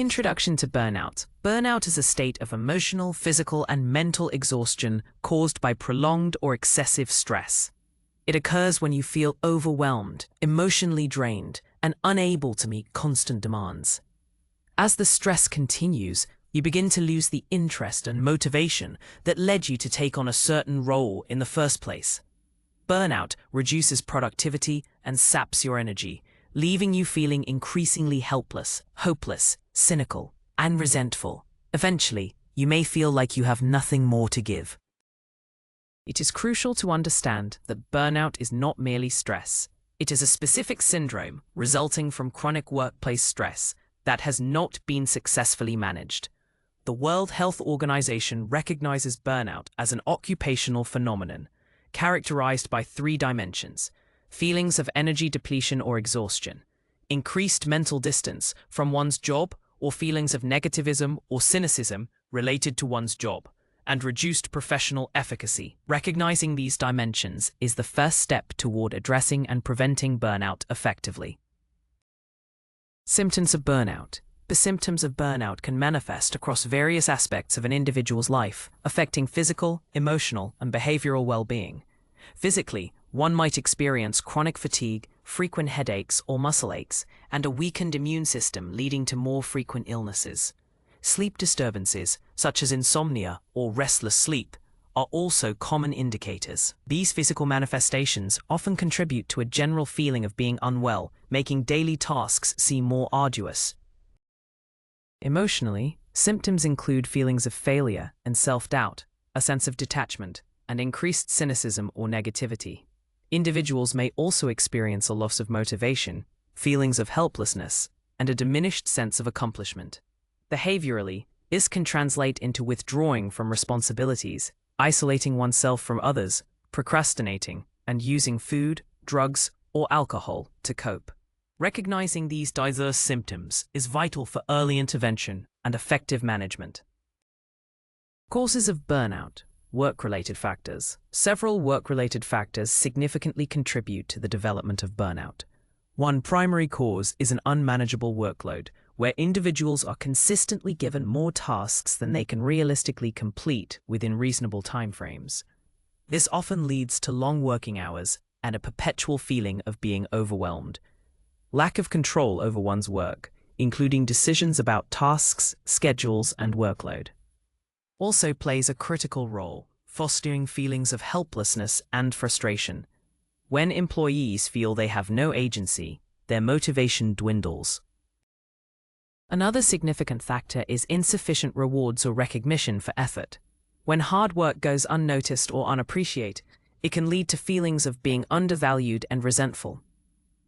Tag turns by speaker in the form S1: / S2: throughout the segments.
S1: Introduction to burnout. Burnout is a state of emotional, physical, and mental exhaustion caused by prolonged or excessive stress. It occurs when you feel overwhelmed, emotionally drained, and unable to meet constant demands. As the stress continues, you begin to lose the interest and motivation that led you to take on a certain role in the first place. Burnout reduces productivity and saps your energy, leaving you feeling increasingly helpless, hopeless, cynical, and resentful. Eventually, you may feel like you have nothing more to give. It is crucial to understand that burnout is not merely stress. It is a specific syndrome resulting from chronic workplace stress that has not been successfully managed. The World Health Organization recognizes burnout as an occupational phenomenon, characterized by three dimensions: feelings of energy depletion or exhaustion, increased mental distance from one's job, or feelings of negativism or cynicism related to one's job, and reduced professional efficacy. Recognizing these dimensions is the first step toward addressing and preventing burnout effectively. Symptoms of burnout. The symptoms of burnout can manifest across various aspects of an individual's life, affecting physical, emotional, and behavioral well-being. Physically, one might experience chronic fatigue, frequent headaches or muscle aches, and a weakened immune system leading to more frequent illnesses. Sleep disturbances, such as insomnia or restless sleep, are also common indicators. These physical manifestations often contribute to a general feeling of being unwell, making daily tasks seem more arduous. Emotionally, symptoms include feelings of failure and self-doubt, a sense of detachment, and increased cynicism or negativity. Individuals may also experience a loss of motivation, feelings of helplessness, and a diminished sense of accomplishment. Behaviorally, this can translate into withdrawing from responsibilities, isolating oneself from others, procrastinating, and using food, drugs, or alcohol to cope. Recognizing these diverse symptoms is vital for early intervention and effective management. Causes of burnout. Work-related factors. Several work-related factors significantly contribute to the development of burnout. One primary cause is an unmanageable workload, where individuals are consistently given more tasks than they can realistically complete within reasonable timeframes. This often leads to long working hours and a perpetual feeling of being overwhelmed. Lack of control over one's work, including decisions about tasks, schedules, and workload, also plays a critical role, fostering feelings of helplessness and frustration. When employees feel they have no agency, their motivation dwindles. Another significant factor is insufficient rewards or recognition for effort. When hard work goes unnoticed or unappreciated, it can lead to feelings of being undervalued and resentful.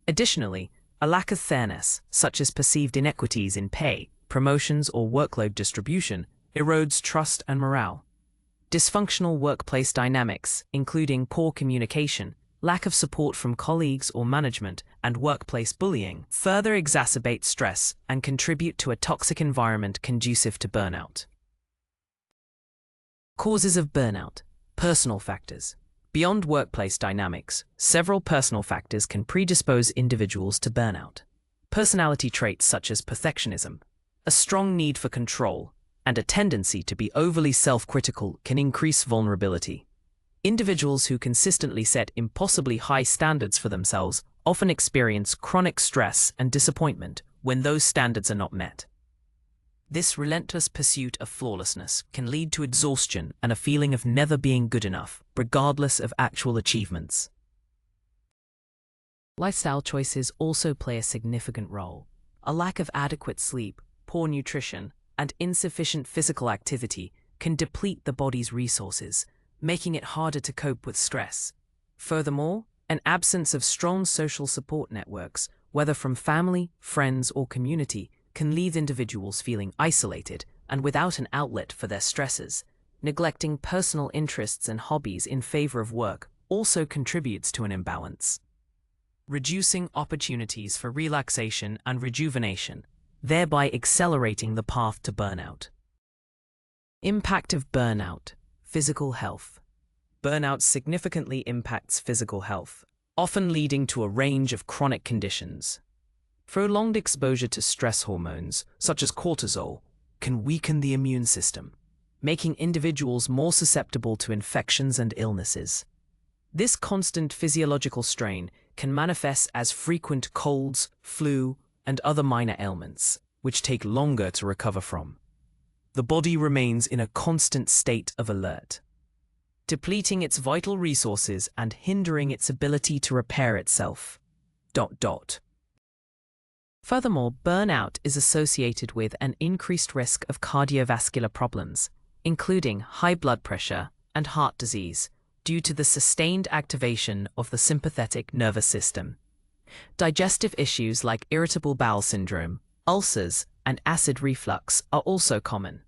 S1: Additionally, a lack of fairness, such as perceived inequities in pay, promotions, or workload distribution, erodes trust and morale. Dysfunctional workplace dynamics, including poor communication, lack of support from colleagues or management, and workplace bullying, further exacerbate stress and contribute to a toxic environment conducive to burnout. Causes of burnout. Personal factors. Beyond workplace dynamics, several personal factors can predispose individuals to burnout. Personality traits such as perfectionism, a strong need for control, and a tendency to be overly self-critical can increase vulnerability. Individuals who consistently set impossibly high standards for themselves often experience chronic stress and disappointment when those standards are not met. This relentless pursuit of flawlessness can lead to exhaustion and a feeling of never being good enough, regardless of actual achievements. Lifestyle choices also play a significant role. A lack of adequate sleep, poor nutrition, and insufficient physical activity can deplete the body's resources, making it harder to cope with stress. Furthermore, an absence of strong social support networks, whether from family, friends, or community, can leave individuals feeling isolated and without an outlet for their stresses. Neglecting personal interests and hobbies in favor of work also contributes to an imbalance, reducing opportunities for relaxation and rejuvenation, thereby accelerating the path to burnout. Impact of burnout. Physical health. Burnout significantly impacts physical health, often leading to a range of chronic conditions. Prolonged exposure to stress hormones, such as cortisol, can weaken the immune system, making individuals more susceptible to infections and illnesses. This constant physiological strain can manifest as frequent colds, flu, and other minor ailments, which take longer to recover from. The body remains in a constant state of alert, depleting its vital resources and hindering its ability to repair itself. Furthermore, burnout is associated with an increased risk of cardiovascular problems, including high blood pressure and heart disease, due to the sustained activation of the sympathetic nervous system. Digestive issues like irritable bowel syndrome, ulcers, and acid reflux are also common.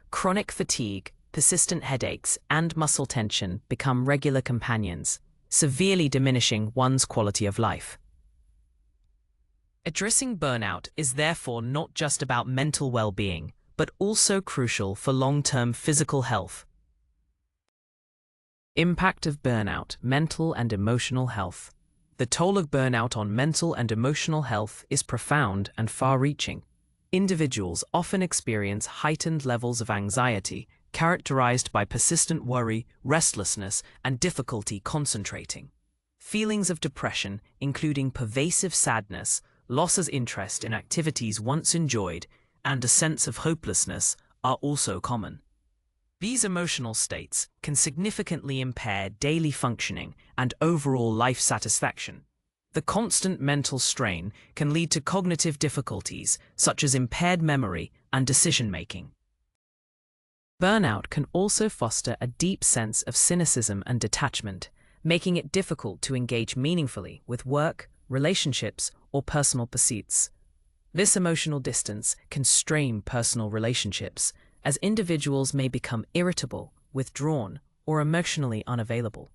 S1: Chronic fatigue, persistent headaches, and muscle tension become regular companions, severely diminishing one's quality of life. Addressing burnout is therefore not just about mental well-being, but also crucial for long-term physical health. Impact of burnout, mental and emotional health. The toll of burnout on mental and emotional health is profound and far-reaching. Individuals often experience heightened levels of anxiety, characterized by persistent worry, restlessness, and difficulty concentrating. Feelings of depression, including pervasive sadness, loss of interest in activities once enjoyed, and a sense of hopelessness, are also common. These emotional states can significantly impair daily functioning and overall life satisfaction. The constant mental strain can lead to cognitive difficulties, such as impaired memory and decision-making. Burnout can also foster a deep sense of cynicism and detachment, making it difficult to engage meaningfully with work, relationships, or personal pursuits. This emotional distance can strain personal relationships, as individuals may become irritable, withdrawn, or emotionally unavailable.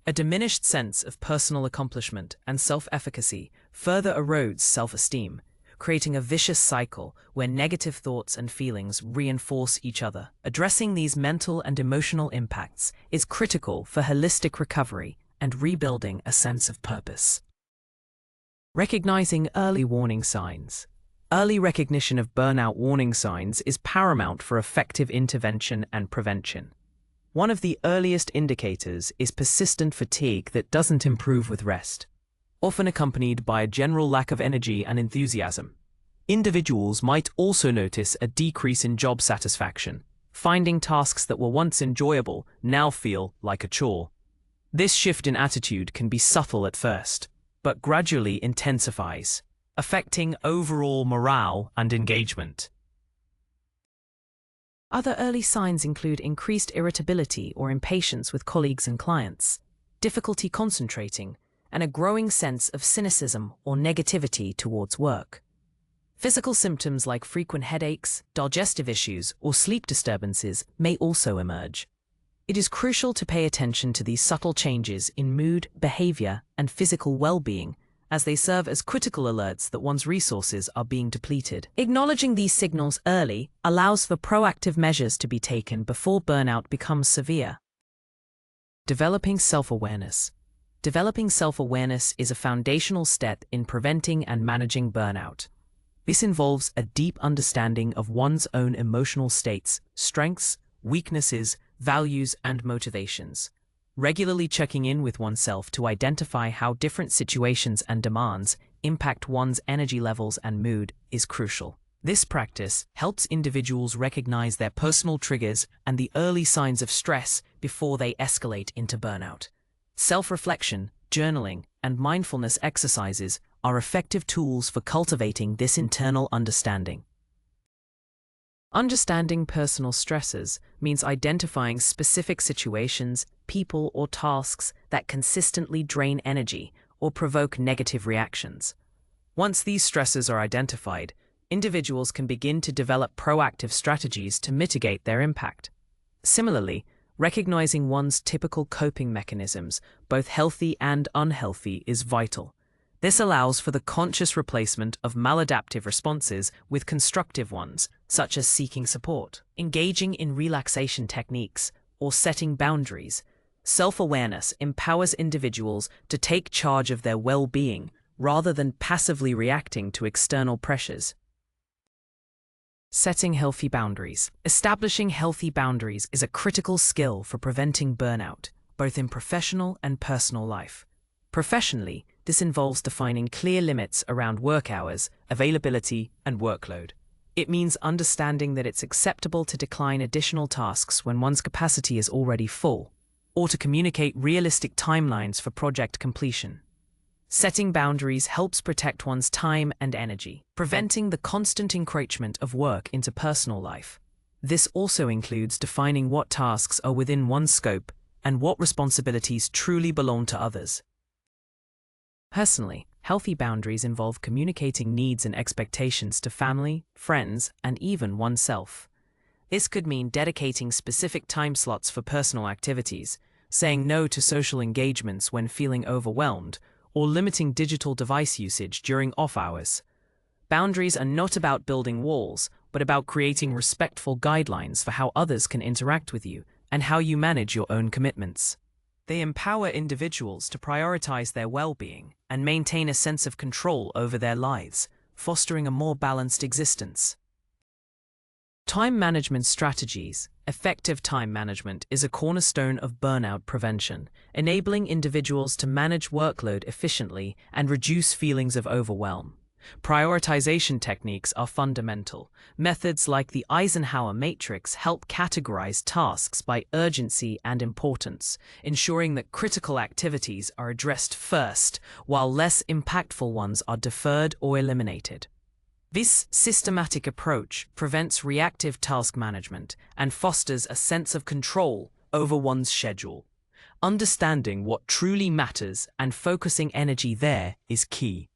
S1: A diminished sense of personal accomplishment and self-efficacy further erodes self-esteem, creating a vicious cycle where negative thoughts and feelings reinforce each other. Addressing these mental and emotional impacts is critical for holistic recovery and rebuilding a sense of purpose. Recognizing early warning signs. Early recognition of burnout warning signs is paramount for effective intervention and prevention. One of the earliest indicators is persistent fatigue that doesn't improve with rest, often accompanied by a general lack of energy and enthusiasm. Individuals might also notice a decrease in job satisfaction, finding tasks that were once enjoyable now feel like a chore. This shift in attitude can be subtle at first, but gradually intensifies, affecting overall morale and engagement. Other early signs include increased irritability or impatience with colleagues and clients, difficulty concentrating, and a growing sense of cynicism or negativity towards work. Physical symptoms like frequent headaches, digestive issues, or sleep disturbances may also emerge. It is crucial to pay attention to these subtle changes in mood, behavior, and physical well-being, as they serve as critical alerts that one's resources are being depleted. Acknowledging these signals early allows for proactive measures to be taken before burnout becomes severe. Developing self-awareness. Developing self-awareness is a foundational step in preventing and managing burnout. This involves a deep understanding of one's own emotional states, strengths, weaknesses, values, and motivations. Regularly checking in with oneself to identify how different situations and demands impact one's energy levels and mood is crucial. This practice helps individuals recognize their personal triggers and the early signs of stress before they escalate into burnout. Self-reflection, journaling, and mindfulness exercises are effective tools for cultivating this internal understanding. Understanding personal stresses means identifying specific situations, people, or tasks that consistently drain energy or provoke negative reactions. Once these stresses are identified, individuals can begin to develop proactive strategies to mitigate their impact. Similarly, recognizing one's typical coping mechanisms, both healthy and unhealthy, is vital. This allows for the conscious replacement of maladaptive responses with constructive ones, such as seeking support, engaging in relaxation techniques, or setting boundaries. Self-awareness empowers individuals to take charge of their well-being rather than passively reacting to external pressures. Setting healthy boundaries. Establishing healthy boundaries is a critical skill for preventing burnout, both in professional and personal life. Professionally, this involves defining clear limits around work hours, availability, and workload. It means understanding that it's acceptable to decline additional tasks when one's capacity is already full, or to communicate realistic timelines for project completion. Setting boundaries helps protect one's time and energy, preventing the constant encroachment of work into personal life. This also includes defining what tasks are within one's scope and what responsibilities truly belong to others. Personally, healthy boundaries involve communicating needs and expectations to family, friends, and even oneself. This could mean dedicating specific time slots for personal activities, saying no to social engagements when feeling overwhelmed, or limiting digital device usage during off hours. Boundaries are not about building walls, but about creating respectful guidelines for how others can interact with you and how you manage your own commitments. They empower individuals to prioritize their well-being and maintain a sense of control over their lives, fostering a more balanced existence. Time management strategies. Effective time management is a cornerstone of burnout prevention, enabling individuals to manage workload efficiently and reduce feelings of overwhelm. Prioritization techniques are fundamental. Methods like the Eisenhower matrix help categorize tasks by urgency and importance, ensuring that critical activities are addressed first, while less impactful ones are deferred or eliminated. This systematic approach prevents reactive task management and fosters a sense of control over one's schedule. Understanding what truly matters and focusing energy there is key.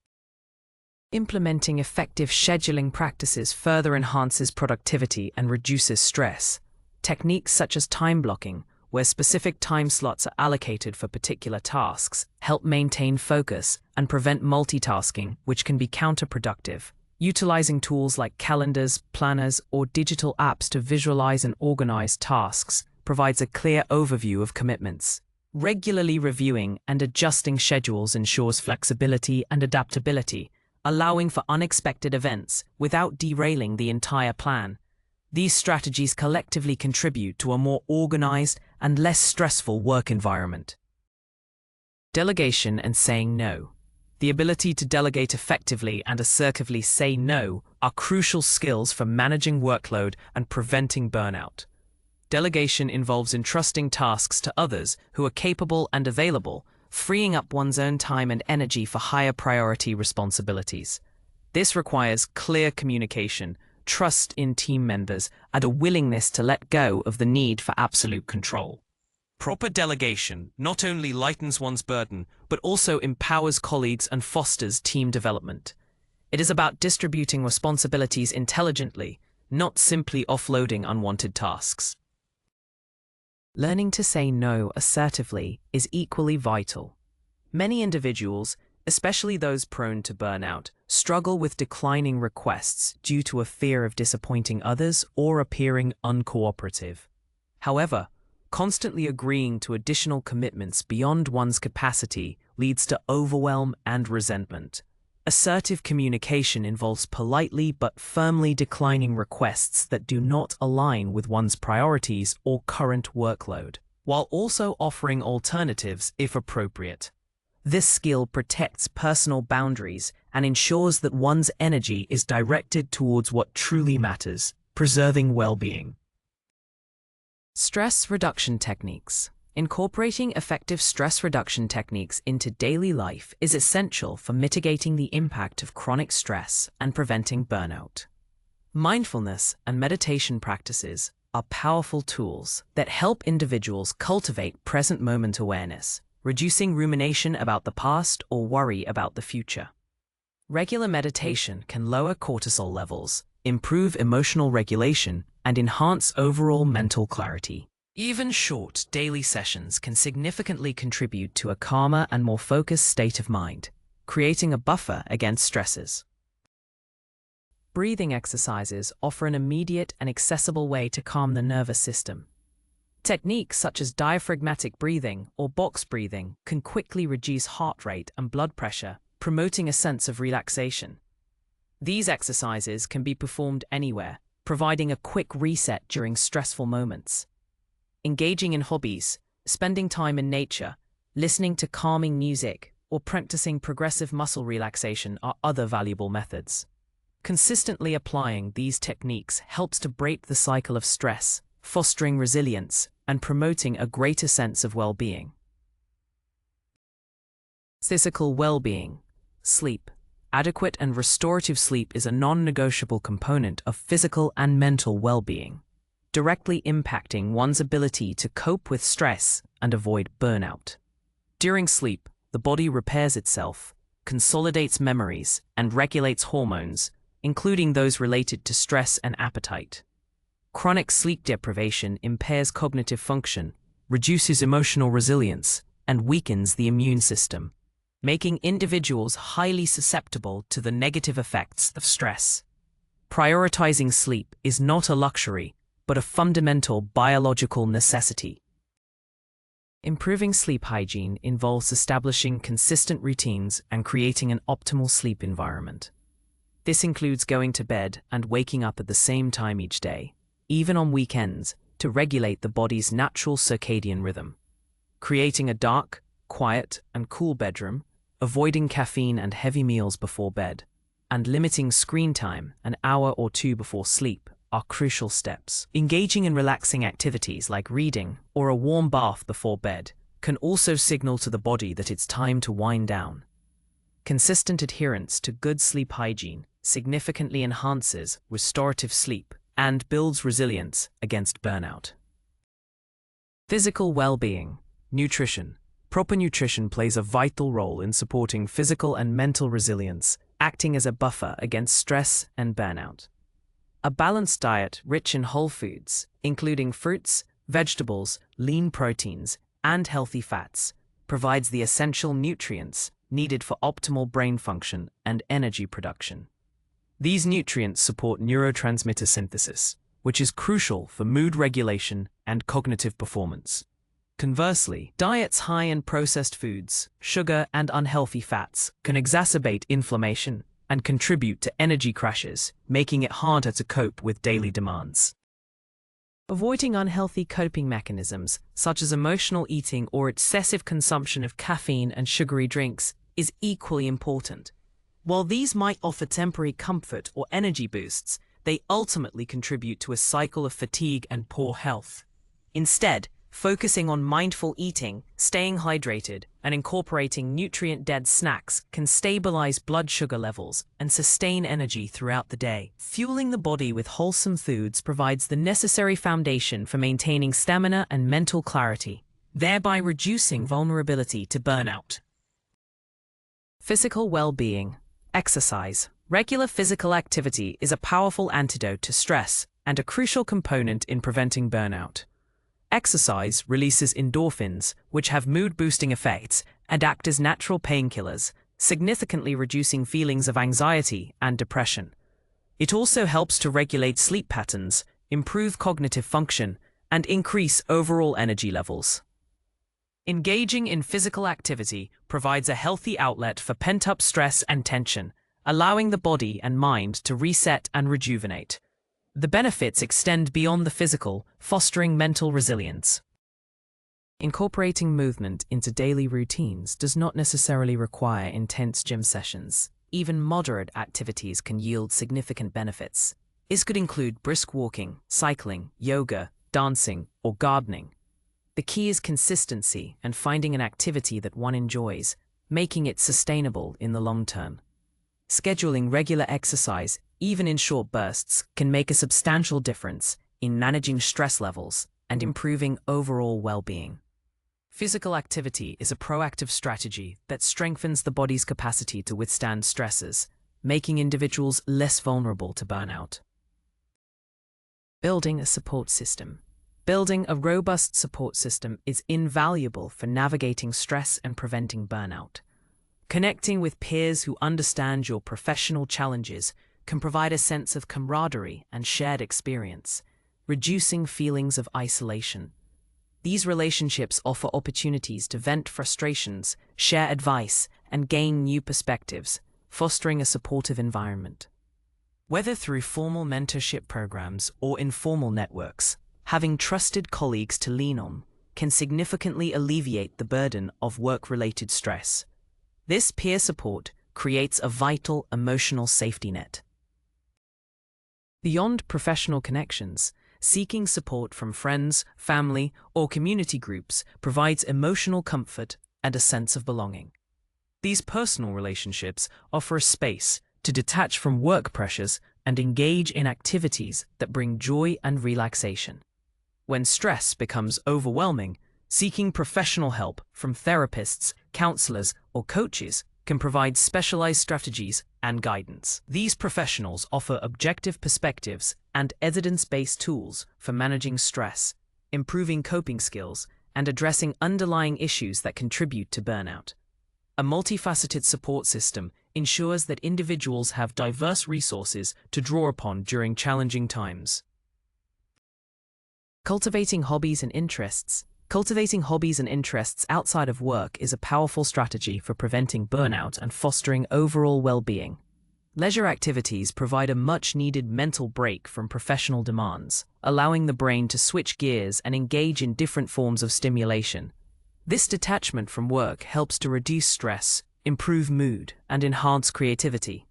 S1: Implementing effective scheduling practices further enhances productivity and reduces stress. Techniques such as time blocking, where specific time slots are allocated for particular tasks, help maintain focus and prevent multitasking, which can be counterproductive. Utilizing tools like calendars, planners, or digital apps to visualize and organize tasks provides a clear overview of commitments. Regularly reviewing and adjusting schedules ensures flexibility and adaptability, allowing for unexpected events without derailing the entire plan. These strategies collectively contribute to a more organized and less stressful work environment. Delegation and saying no. The ability to delegate effectively and assertively say no are crucial skills for managing workload and preventing burnout. Delegation involves entrusting tasks to others who are capable and available, freeing up one's own time and energy for higher priority responsibilities. This requires clear communication, trust in team members, and a willingness to let go of the need for absolute control. Proper delegation not only lightens one's burden, but also empowers colleagues and fosters team development. It is about distributing responsibilities intelligently, not simply offloading unwanted tasks. Learning to say no assertively is equally vital. Many individuals, especially those prone to burnout, struggle with declining requests due to a fear of disappointing others or appearing uncooperative. However, constantly agreeing to additional commitments beyond one's capacity leads to overwhelm and resentment. Assertive communication involves politely but firmly declining requests that do not align with one's priorities or current workload, while also offering alternatives if appropriate. This skill protects personal boundaries and ensures that one's energy is directed towards what truly matters, preserving well-being. Stress reduction techniques. Incorporating effective stress reduction techniques into daily life is essential for mitigating the impact of chronic stress and preventing burnout. Mindfulness and meditation practices are powerful tools that help individuals cultivate present moment awareness, reducing rumination about the past or worry about the future. Regular meditation can lower cortisol levels, improve emotional regulation, and enhance overall mental clarity. Even short daily sessions can significantly contribute to a calmer and more focused state of mind, creating a buffer against stresses. Breathing exercises offer an immediate and accessible way to calm the nervous system. Techniques such as diaphragmatic breathing or box breathing can quickly reduce heart rate and blood pressure, promoting a sense of relaxation. These exercises can be performed anywhere, providing a quick reset during stressful moments. Engaging in hobbies, spending time in nature, listening to calming music, or practicing progressive muscle relaxation are other valuable methods. Consistently applying these techniques helps to break the cycle of stress, fostering resilience and promoting a greater sense of well-being. Physical well-being. Sleep. Adequate and restorative sleep is a non-negotiable component of physical and mental well-being, directly impacting one's ability to cope with stress and avoid burnout. During sleep, the body repairs itself, consolidates memories, and regulates hormones, including those related to stress and appetite. Chronic sleep deprivation impairs cognitive function, reduces emotional resilience, and weakens the immune system, making individuals highly susceptible to the negative effects of stress. Prioritizing sleep is not a luxury, but a fundamental biological necessity. Improving sleep hygiene involves establishing consistent routines and creating an optimal sleep environment. This includes going to bed and waking up at the same time each day, even on weekends, to regulate the body's natural circadian rhythm. Creating a dark, quiet, and cool bedroom, avoiding caffeine and heavy meals before bed, and limiting screen time an hour or two before sleep are crucial steps. Engaging in relaxing activities like reading or a warm bath before bed can also signal to the body that it's time to wind down. Consistent adherence to good sleep hygiene significantly enhances restorative sleep and builds resilience against burnout. Physical well-being. Nutrition. Proper nutrition plays a vital role in supporting physical and mental resilience, acting as a buffer against stress and burnout. A balanced diet rich in whole foods, including fruits, vegetables, lean proteins, and healthy fats, provides the essential nutrients needed for optimal brain function and energy production. These nutrients support neurotransmitter synthesis, which is crucial for mood regulation and cognitive performance. Conversely, diets high in processed foods, sugar, and unhealthy fats can exacerbate inflammation and contribute to energy crashes, making it harder to cope with daily demands. Avoiding unhealthy coping mechanisms, such as emotional eating or excessive consumption of caffeine and sugary drinks, is equally important. While these might offer temporary comfort or energy boosts, they ultimately contribute to a cycle of fatigue and poor health. Instead, focusing on mindful eating, staying hydrated, and incorporating nutrient-dense snacks can stabilize blood sugar levels and sustain energy throughout the day. Fueling the body with wholesome foods provides the necessary foundation for maintaining stamina and mental clarity, thereby reducing vulnerability to burnout. Physical well-being. Exercise. Regular physical activity is a powerful antidote to stress and a crucial component in preventing burnout. Exercise releases endorphins, which have mood-boosting effects and act as natural painkillers, significantly reducing feelings of anxiety and depression. It also helps to regulate sleep patterns, improve cognitive function, and increase overall energy levels. Engaging in physical activity provides a healthy outlet for pent-up stress and tension, allowing the body and mind to reset and rejuvenate. The benefits extend beyond the physical, fostering mental resilience. Incorporating movement into daily routines does not necessarily require intense gym sessions. Even moderate activities can yield significant benefits. This could include brisk walking, cycling, yoga, dancing, or gardening. The key is consistency and finding an activity that one enjoys, making it sustainable in the long term. Scheduling regular exercise, even in short bursts, can make a substantial difference in managing stress levels and improving overall well-being. Physical activity is a proactive strategy that strengthens the body's capacity to withstand stresses, making individuals less vulnerable to burnout. Building a support system. Building a robust support system is invaluable for navigating stress and preventing burnout. Connecting with peers who understand your professional challenges can provide a sense of camaraderie and shared experience, reducing feelings of isolation. These relationships offer opportunities to vent frustrations, share advice, and gain new perspectives, fostering a supportive environment. Whether through formal mentorship programs or informal networks, having trusted colleagues to lean on can significantly alleviate the burden of work-related stress. This peer support creates a vital emotional safety net. Beyond professional connections, seeking support from friends, family, or community groups provides emotional comfort and a sense of belonging. These personal relationships offer a space to detach from work pressures and engage in activities that bring joy and relaxation. When stress becomes overwhelming, seeking professional help from therapists, counselors, or coaches can provide specialized strategies and guidance. These professionals offer objective perspectives and evidence-based tools for managing stress, improving coping skills, and addressing underlying issues that contribute to burnout. A multifaceted support system ensures that individuals have diverse resources to draw upon during challenging times. Cultivating hobbies and interests. Cultivating hobbies and interests outside of work is a powerful strategy for preventing burnout and fostering overall well-being. Leisure activities provide a much-needed mental break from professional demands, allowing the brain to switch gears and engage in different forms of stimulation. This detachment from work helps to reduce stress, improve mood, and enhance creativity.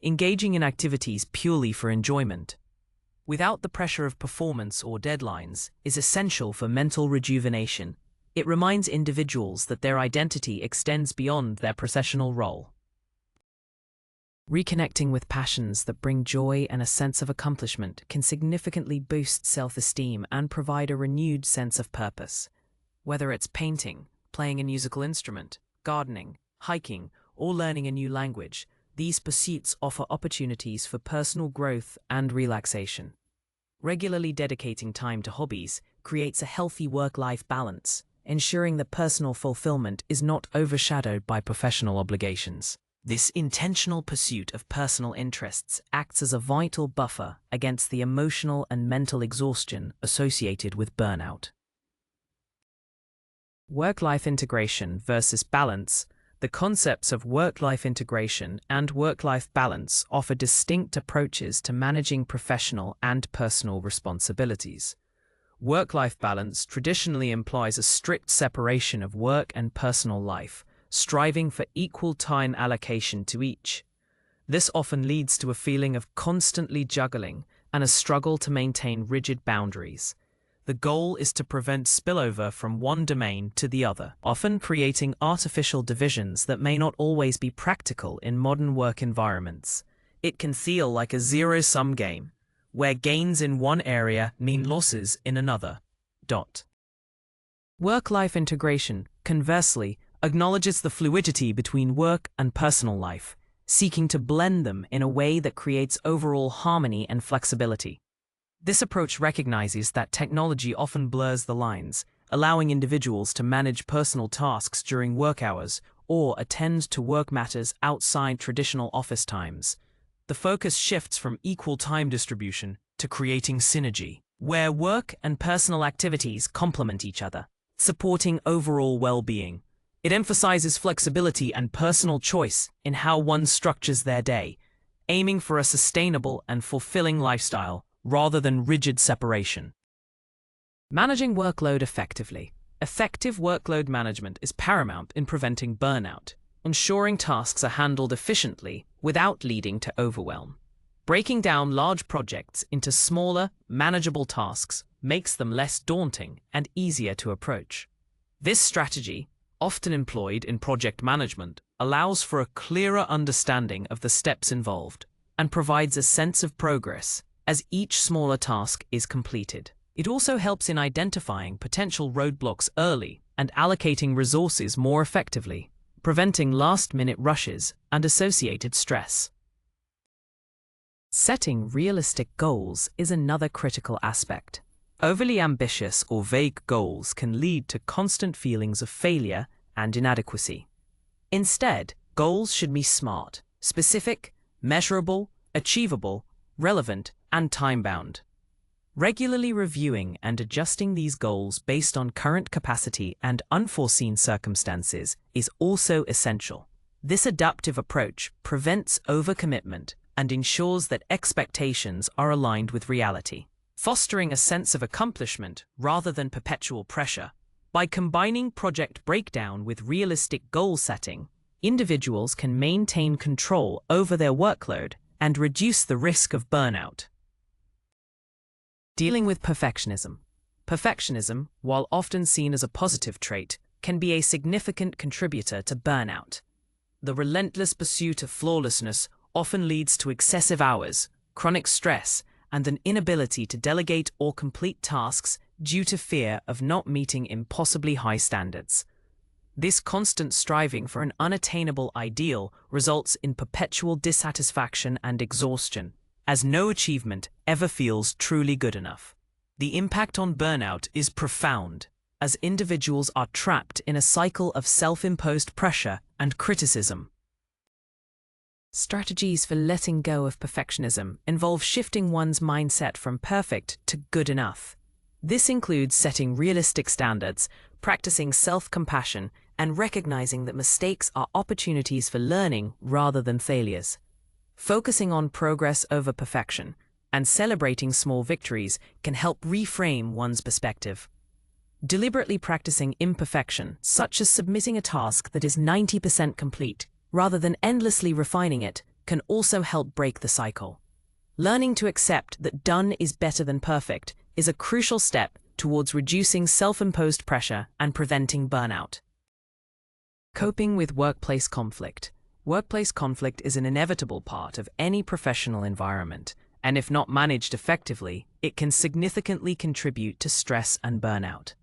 S1: Engaging in activities purely for enjoyment, without the pressure of performance or deadlines, is essential for mental rejuvenation. It reminds individuals that their identity extends beyond their professional role. Reconnecting with passions that bring joy and a sense of accomplishment can significantly boost self-esteem and provide a renewed sense of purpose. Whether it's painting, playing a musical instrument, gardening, hiking, or learning a new language, these pursuits offer opportunities for personal growth and relaxation. Regularly dedicating time to hobbies creates a healthy work-life balance, ensuring that personal fulfillment is not overshadowed by professional obligations. This intentional pursuit of personal interests acts as a vital buffer against the emotional and mental exhaustion associated with burnout. Work-life integration versus balance. The concepts of work-life integration and work-life balance offer distinct approaches to managing professional and personal responsibilities. Work-life balance traditionally implies a strict separation of work and personal life, striving for equal time allocation to each. This often leads to a feeling of constantly juggling and a struggle to maintain rigid boundaries. The goal is to prevent spillover from one domain to the other, often creating artificial divisions that may not always be practical in modern work environments. It can feel like a zero-sum game, where gains in one area mean losses in another. Work-life integration, conversely, acknowledges the fluidity between work and personal life, seeking to blend them in a way that creates overall harmony and flexibility. This approach recognizes that technology often blurs the lines, allowing individuals to manage personal tasks during work hours or attend to work matters outside traditional office times. The focus shifts from equal time distribution to creating synergy, where work and personal activities complement each other, supporting overall well-being. It emphasizes flexibility and personal choice in how one structures their day, aiming for a sustainable and fulfilling lifestyle rather than rigid separation. Managing workload effectively. Effective workload management is paramount in preventing burnout, ensuring tasks are handled efficiently without leading to overwhelm. Breaking down large projects into smaller, manageable tasks makes them less daunting and easier to approach. This strategy, often employed in project management, allows for a clearer understanding of the steps involved and provides a sense of progress as each smaller task is completed. It also helps in identifying potential roadblocks early and allocating resources more effectively, preventing last-minute rushes and associated stress. Setting realistic goals is another critical aspect. Overly ambitious or vague goals can lead to constant feelings of failure and inadequacy. Instead, goals should be smart, specific, measurable, achievable, relevant, and time-bound. Regularly reviewing and adjusting these goals based on current capacity and unforeseen circumstances is also essential. This adaptive approach prevents overcommitment and ensures that expectations are aligned with reality, fostering a sense of accomplishment rather than perpetual pressure. By combining project breakdown with realistic goal setting, individuals can maintain control over their workload and reduce the risk of burnout. Dealing with perfectionism. Perfectionism, while often seen as a positive trait, can be a significant contributor to burnout. The relentless pursuit of flawlessness often leads to excessive hours, chronic stress, and an inability to delegate or complete tasks due to fear of not meeting impossibly high standards. This constant striving for an unattainable ideal results in perpetual dissatisfaction and exhaustion, as no achievement ever feels truly good enough. The impact on burnout is profound, as individuals are trapped in a cycle of self-imposed pressure and criticism. Strategies for letting go of perfectionism involve shifting one's mindset from perfect to good enough. This includes setting realistic standards, practicing self-compassion, and recognizing that mistakes are opportunities for learning rather than failures. Focusing on progress over perfection and celebrating small victories can help reframe one's perspective. Deliberately practicing imperfection, such as submitting a task that is 90% complete, rather than endlessly refining it, can also help break the cycle. Learning to accept that done is better than perfect is a crucial step towards reducing self-imposed pressure and preventing burnout. Coping with workplace conflict. Workplace conflict is an inevitable part of any professional environment, and if not managed effectively, it can significantly contribute to stress and burnout.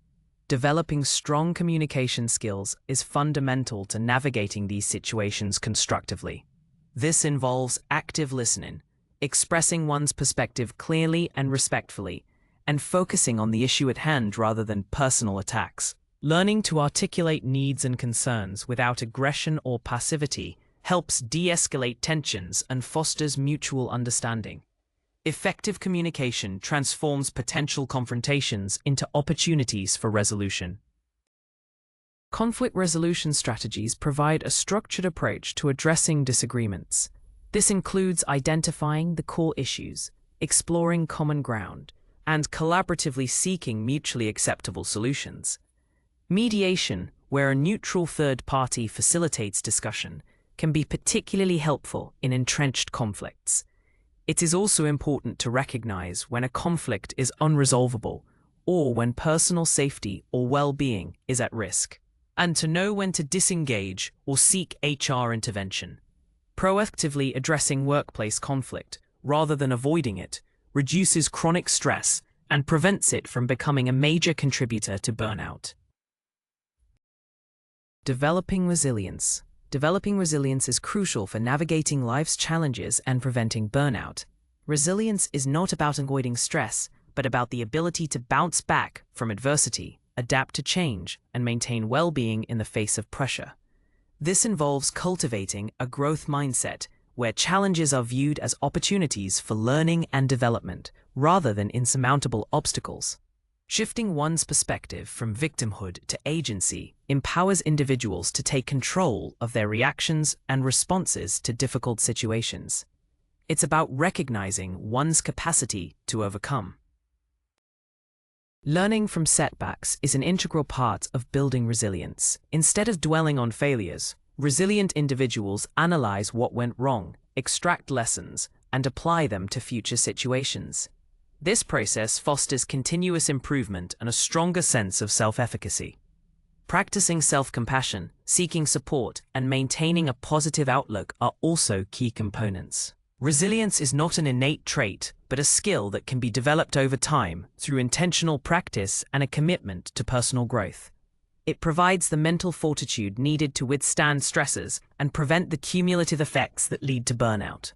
S1: Developing strong communication skills is fundamental to navigating these situations constructively. This involves active listening, expressing one's perspective clearly and respectfully, and focusing on the issue at hand rather than personal attacks. Learning to articulate needs and concerns without aggression or passivity helps de-escalate tensions and fosters mutual understanding. Effective communication transforms potential confrontations into opportunities for resolution. Conflict resolution strategies provide a structured approach to addressing disagreements. This includes identifying the core issues, exploring common ground, and collaboratively seeking mutually acceptable solutions. Mediation, where a neutral third party facilitates discussion, can be particularly helpful in entrenched conflicts. It is also important to recognize when a conflict is unresolvable or when personal safety or well-being is at risk, and to know when to disengage or seek HR intervention. Proactively addressing workplace conflict, rather than avoiding it, reduces chronic stress and prevents it from becoming a major contributor to burnout. Developing resilience. Developing resilience is crucial for navigating life's challenges and preventing burnout. Resilience is not about avoiding stress, but about the ability to bounce back from adversity, adapt to change, and maintain well-being in the face of pressure. This involves cultivating a growth mindset where challenges are viewed as opportunities for learning and development, rather than insurmountable obstacles. Shifting one's perspective from victimhood to agency empowers individuals to take control of their reactions and responses to difficult situations. It's about recognizing one's capacity to overcome. Learning from setbacks is an integral part of building resilience. Instead of dwelling on failures, resilient individuals analyze what went wrong, extract lessons, and apply them to future situations. This process fosters continuous improvement and a stronger sense of self-efficacy. Practicing self-compassion, seeking support, and maintaining a positive outlook are also key components. Resilience is not an innate trait, but a skill that can be developed over time through intentional practice and a commitment to personal growth. It provides the mental fortitude needed to withstand stresses and prevent the cumulative effects that lead to burnout.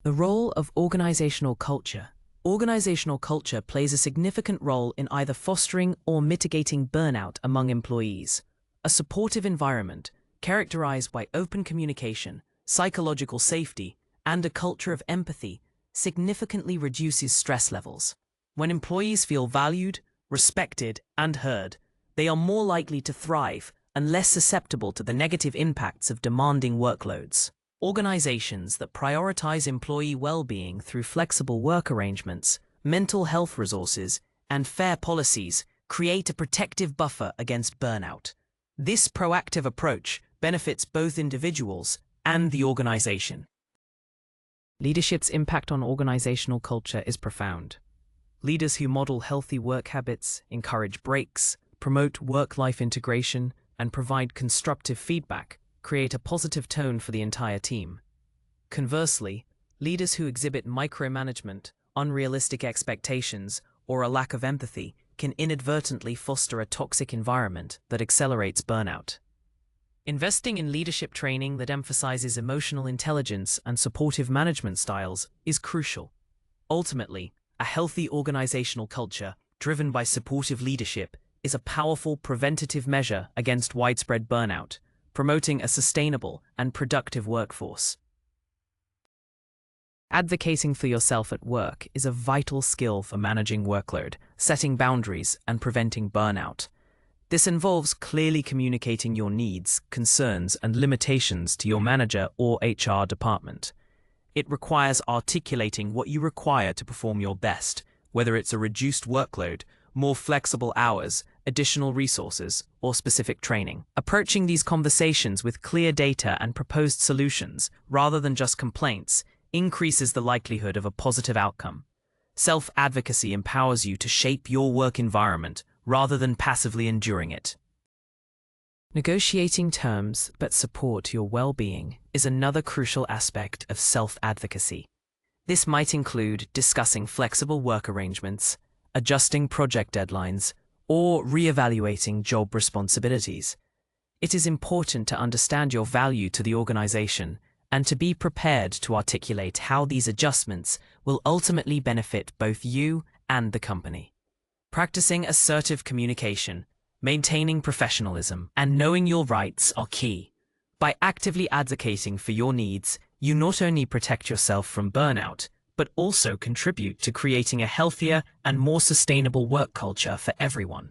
S1: The role of organizational culture. Organizational culture plays a significant role in either fostering or mitigating burnout among employees. A supportive environment, characterized by open communication, psychological safety, and a culture of empathy, significantly reduces stress levels. When employees feel valued, respected, and heard, they are more likely to thrive, and less susceptible to the negative impacts of demanding workloads. Organizations that prioritize employee well-being through flexible work arrangements, mental health resources, and fair policies create a protective buffer against burnout. This proactive approach benefits both individuals and the organization. Leadership's impact on organizational culture is profound. Leaders who model healthy work habits, encourage breaks, promote work-life integration, and provide constructive feedback create a positive tone for the entire team. Conversely, leaders who exhibit micromanagement, unrealistic expectations, or a lack of empathy can inadvertently foster a toxic environment that accelerates burnout. Investing in leadership training that emphasizes emotional intelligence and supportive management styles is crucial. Ultimately, a healthy organizational culture driven by supportive leadership is a powerful preventative measure against widespread burnout, promoting a sustainable and productive workforce. Advocating for yourself at work is a vital skill for managing workload, setting boundaries, and preventing burnout. This involves clearly communicating your needs, concerns, and limitations to your manager or HR department. It requires articulating what you require to perform your best, whether it's a reduced workload, more flexible hours, additional resources, or specific training. Approaching these conversations with clear data and proposed solutions, rather than just complaints, increases the likelihood of a positive outcome. Self-advocacy empowers you to shape your work environment rather than passively enduring it. Negotiating terms that support your well-being is another crucial aspect of self-advocacy. This might include discussing flexible work arrangements, adjusting project deadlines, or re-evaluating job responsibilities. It is important to understand your value to the organization and to be prepared to articulate how these adjustments will ultimately benefit both you and the company. Practicing assertive communication, maintaining professionalism, and knowing your rights are key. By actively advocating for your needs, you not only protect yourself from burnout, but also contribute to creating a healthier and more sustainable work culture for everyone.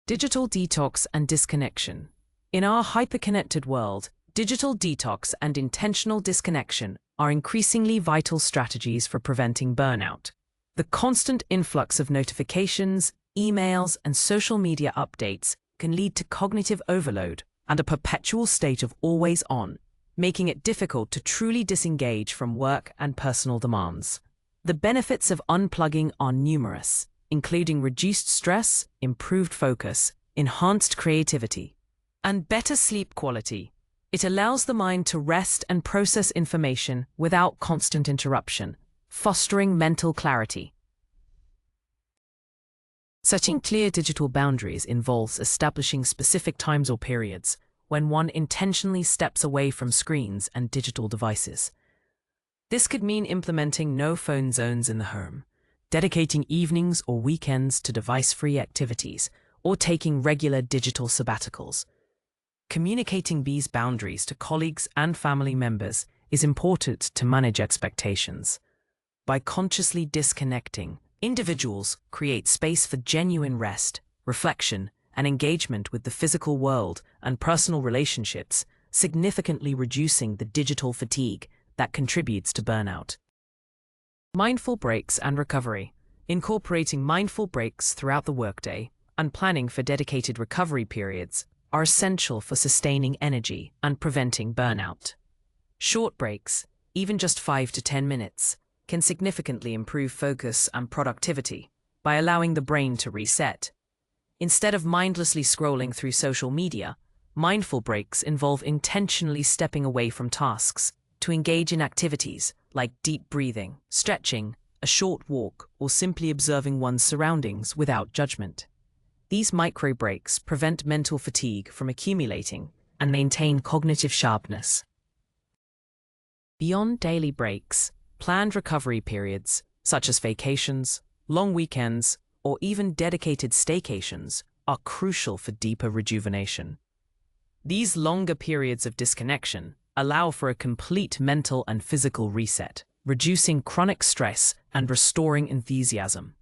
S1: Digital detox and disconnection. In our hyperconnected world, digital detox and intentional disconnection are increasingly vital strategies for preventing burnout. The constant influx of notifications, emails, and social media updates can lead to cognitive overload and a perpetual state of always on, making it difficult to truly disengage from work and personal demands. The benefits of unplugging are numerous, including reduced stress, improved focus, enhanced creativity, and better sleep quality. It allows the mind to rest and process information without constant interruption, fostering mental clarity. Setting clear digital boundaries involves establishing specific times or periods when one intentionally steps away from screens and digital devices. This could mean implementing no-phone zones in the home, dedicating evenings or weekends to device-free activities, or taking regular digital sabbaticals. Communicating these boundaries to colleagues and family members is important to manage expectations. By consciously disconnecting, individuals create space for genuine rest, reflection, and engagement with the physical world and personal relationships, significantly reducing the digital fatigue that contributes to burnout. Mindful breaks and recovery. Incorporating mindful breaks throughout the workday and planning for dedicated recovery periods are essential for sustaining energy and preventing burnout. Short breaks, even just 5 to 10 minutes, can significantly improve focus and productivity by allowing the brain to reset. Instead of mindlessly scrolling through social media, mindful breaks involve intentionally stepping away from tasks to engage in activities like deep breathing, stretching, a short walk, or simply observing one's surroundings without judgment. These micro breaks prevent mental fatigue from accumulating and maintain cognitive sharpness. Beyond daily breaks, planned recovery periods, such as vacations, long weekends, or even dedicated staycations, are crucial for deeper rejuvenation. These longer periods of disconnection allow for a complete mental and physical reset, reducing chronic stress and restoring enthusiasm.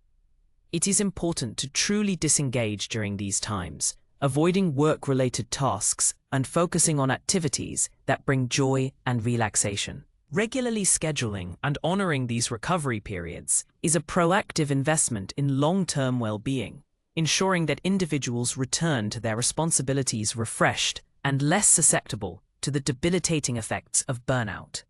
S1: It is important to truly disengage during these times, avoiding work-related tasks and focusing on activities that bring joy and relaxation. Regularly scheduling and honoring these recovery periods is a proactive investment in long-term well-being, ensuring that individuals return to their responsibilities refreshed and less susceptible to the debilitating effects of burnout.